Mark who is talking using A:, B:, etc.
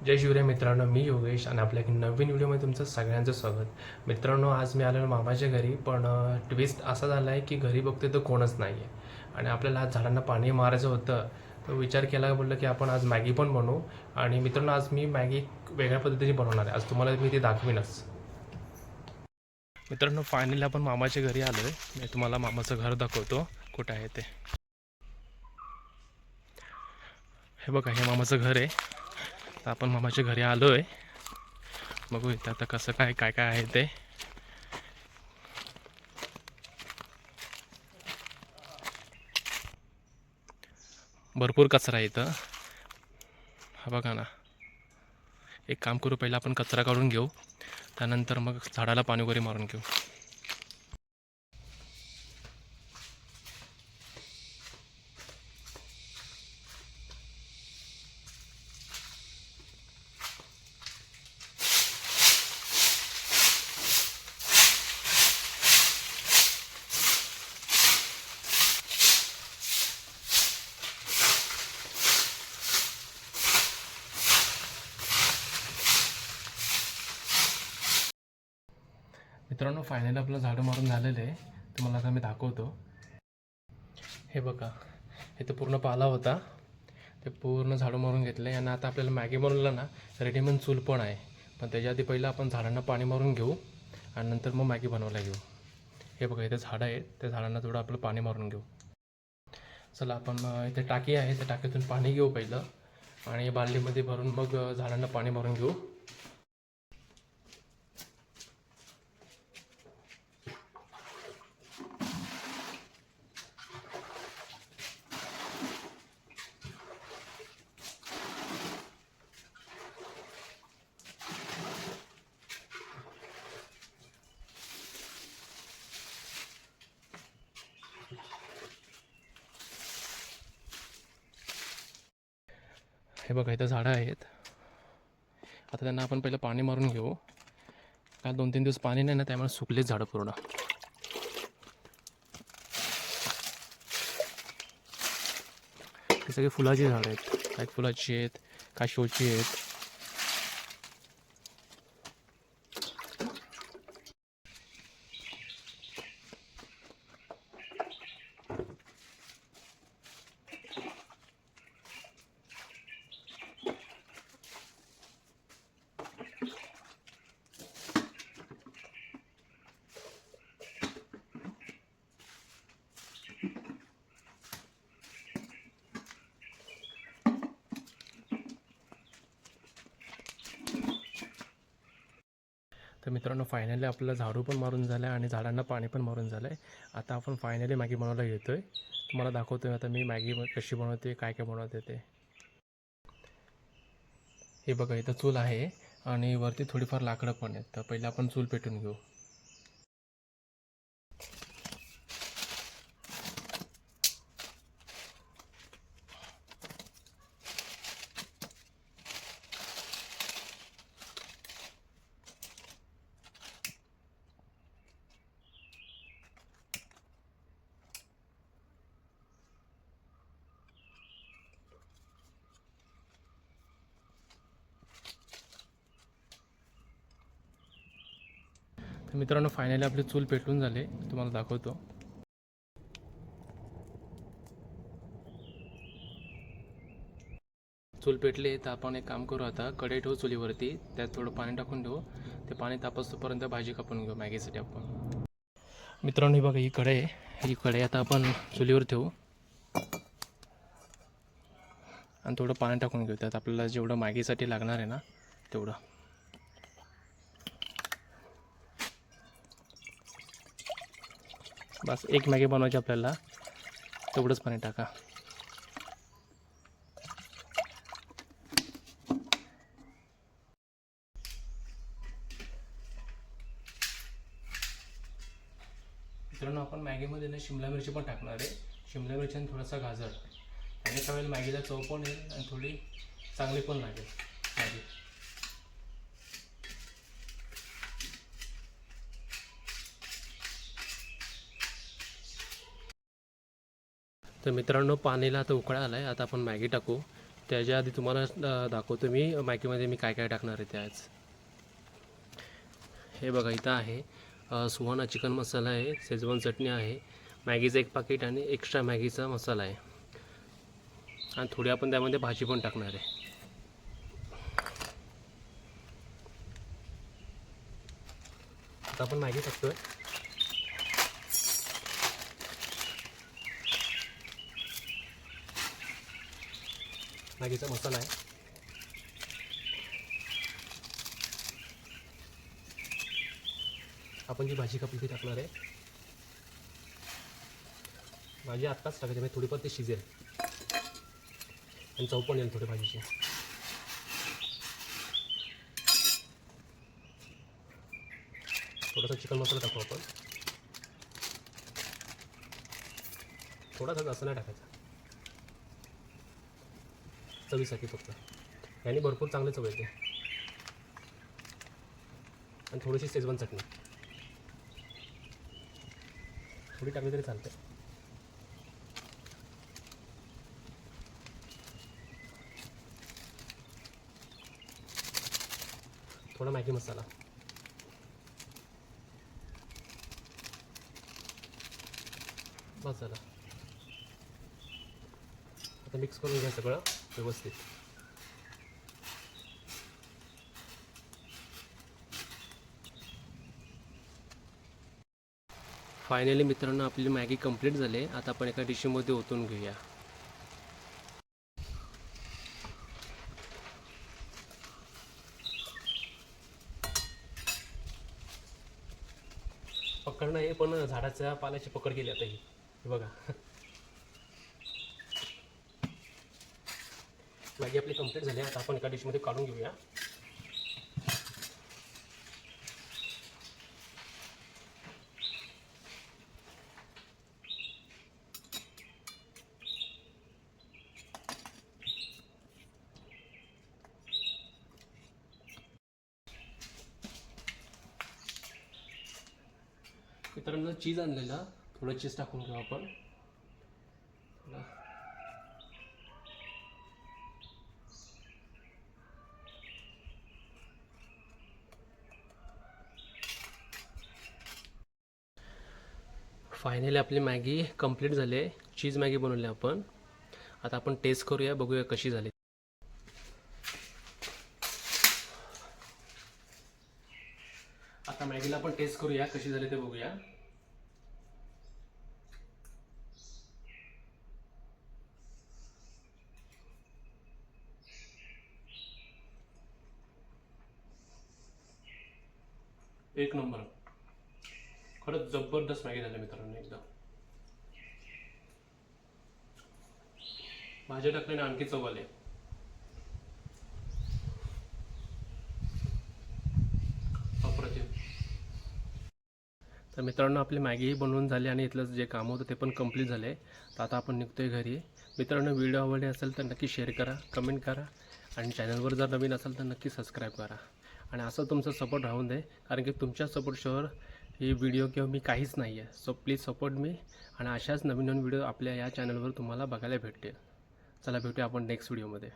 A: जय शिवराय मित्रांनो, मी योगेश आणि आपल्या एक नवीन व्हिडिओमध्ये तुमचं सगळ्यांचं स्वागत. मित्रांनो, आज मी आलेलो मामाच्या घरी, पण ट्विस्ट असा झाला आहे की घरी बघते तर कोणच नाही आहे. आणि आपल्याला आज झाडांना पाणी मारायचं होतं, तर विचार केला, बोललं की आपण आज मॅगी पण बनवू. आणि मित्रांनो, आज मी मॅगी वेगळ्या पद्धतीने बनवणार आहे. आज तुम्हाला मी ते दाखवीनच. मित्रांनो, फायनली आपण मामाच्या घरी आलो आहे. मी तुम्हाला मामाचं घर दाखवतो कुठं आहे ते. हे बघा, हे मामाचं घर आहे. तर आपण मामाच्या घरी आलो आहे. बघू इथं आता कसं काय काय काय आहे ते. भरपूर कचरा आहे इथं, हा बघा ना. एक काम करू, पहिला आपण कचरा काढून घेऊ, त्यानंतर मग झाडाला पाणी वगैरे मारून घेऊ. मित्रांनो, फायनली आपलं झाडं मारून झालेलं आहे. तुम्हाला आता मी दाखवतो. हे बघा, इथं पूर्ण पाला होता, ते पूर्ण झाडं मारून घेतलं आहे. आणि आता आपल्याला मॅगी बनवलं ना, रेडीमेड चूल पण आहे. पण त्याच्या आधी पहिलं आपण झाडांना पाणी मारून घेऊ आणि नंतर मग मॅगी बनवायला घेऊ. हे बघा, इथे झाडं आहे, त्या झाडांना थोडं आपलं पाणी मारून घेऊ. चला, आपण इथे टाकी आहे, त्या टाकीतून पाणी घेऊ पहिलं आणि बादलीमध्ये भरून मग झाडांना पाणी मारून घेऊ. हे बघा, इथं झाडं आहेत. आता त्यांना आपण पहिलं पाणी मारून घेऊ. का 2-3 दिवस पाणी नाही ना, त्यामुळे सुकलेच झाडं पूर्ण. हे सगळे फुलाची झाडं आहेत, काही फुलाची आहेत, काही शोची आहेत. तर मित्रांनो, फायनली आपल्याला झाडू पण मारून झालं आहे आणि झाडांना पाणी पण मारून झालं आहे. आता आपण फायनली मॅगी बनवायला घेतो आहे. तुम्हाला दाखवतो आहे आता मी मॅगी कशी बनवते, काय काय बनवते ते. हे बघा, इथं चूल आहे आणि वरती थोडीफार लाकडं पण आहेत. तर पहिलं आपण चूल पेटून घेऊ. तर मित्रांनो, फायनली आपली चूल पेटून झाले, तुम्हाला दाखवतो. चूल पेटले, तर आपण एक काम करू, आता कढई ठेवू चुलीवरती, त्यात थोडं पाणी टाकून ठेवू. ते पाणी तापसतोपर्यंत भाजी कापून घेऊ मॅगीसाठी आपण. मित्रांनो, ही बघा, ही कढई आहे. ही कढई आता आपण चुलीवर ठेवू आणि थोडं पाणी टाकून घेऊ. त्यात आपल्याला जेवढं मॅगीसाठी लागणार आहे ना, तेवढं. बस एक मॅगी बनवायची आपल्याला, तेवढंच पाणी टाका. मित्रांनो, आपण मॅगीमध्ये ना शिमला मिरची पण टाकणार आहे. शिमला मिरची आणि थोडासा गाजर, आणि त्यावेळेला मॅगीला चव पण येईल आणि थोडी चांगली पण लागेल मॅगी. तर मित्रांनो, पाणीला आता उकळा आला आहे. आता आपण मॅगी टाकू त्याच्या आधी तुम्हाला दाखवतो मी मॅगीमध्ये मी काय काय टाकणार आहे ते आज. हे बघा इथं आहे सुहाना चिकन मसाला आहे, शेजवान चटणी आहे, मॅगीचं 1 पाकिट आणि एक्स्ट्रा मॅगीचा मसाला आहे आणि थोडी आपण त्यामध्ये भाजी पण टाकणार आहे. आता आपण मॅगी टाकतोय. मॅगीचा मसाला आहे. आपण जी भाजी कापली ती टाकणार आहे. भाजी आत्ताच टाकायची म्हणजे थोडी पण ते शिजेल आणि चव पण येईल थोडी भाजीची. थोडासा चिकन मसाला टाकू आपण. थोडासा जास्त नाही टाकायचा, चवीसाठी फक्त. याने भरपूर चांगले चव येते. आणि थोडीशी शेजवान चटणी थोडी टाकली तरी चालते. थोडा मॅगी मसाला. बस झाला. आता मिक्स करून घ्या सगळं व्यवस्थित. फायनली मित्रांनो आपली मॅगी कंप्लीट झाली. आता आपण एका डिशमध्ये ओतून घेऊया. पकड नाही पण झाडाच्या पाल्याची पकड केली आता ही. बघा मॅगी आपली कंप्लीट झाली. आता आपण एका डिशमध्ये काढून घेऊया. मित्रांनो चीज आणलेला, थोडं चीज टाकून घेऊ आपण. फायनली आपली मॅगी कंप्लीट झाली आहे. चीज मॅगी बनवली आपण. आता आपण टेस्ट करूया, बघूया कशी झाली. आता मॅगीला आपण टेस्ट करूया कशी झाली ते बघूया. एक नंबर, खरंच जबरदस्त मॅगी झाली मित्रांनो. एकदम भाज्या टाकल्याने आणखी चव आली. अप्रतिम. तर मित्रांनो आपली मॅगीही बनवून झाली आणि इथलं जे काम होतं ते पण कंप्लीट झाले. तर आता आपण निघतोय घरी. मित्रांनो व्हिडिओ आवडले असेल तर नक्की शेअर करा, कमेंट करा आणि चॅनलवर जर नवीन असेल तर नक्की सबस्क्राईब करा. आणि असं तुमचं सपोर्ट राहून दे, कारण की तुमच्या सपोर्टशिवाय ही व्हिडिओ किंवा मी काहीच नाही आहे. So please support me. आणि अशाच नवीन नवीन व्हिडिओ आपल्या या चॅनलवर तुम्हाला बघायला भेटतील. चला भेटूया आपण नेक्स्ट व्हिडिओमध्ये.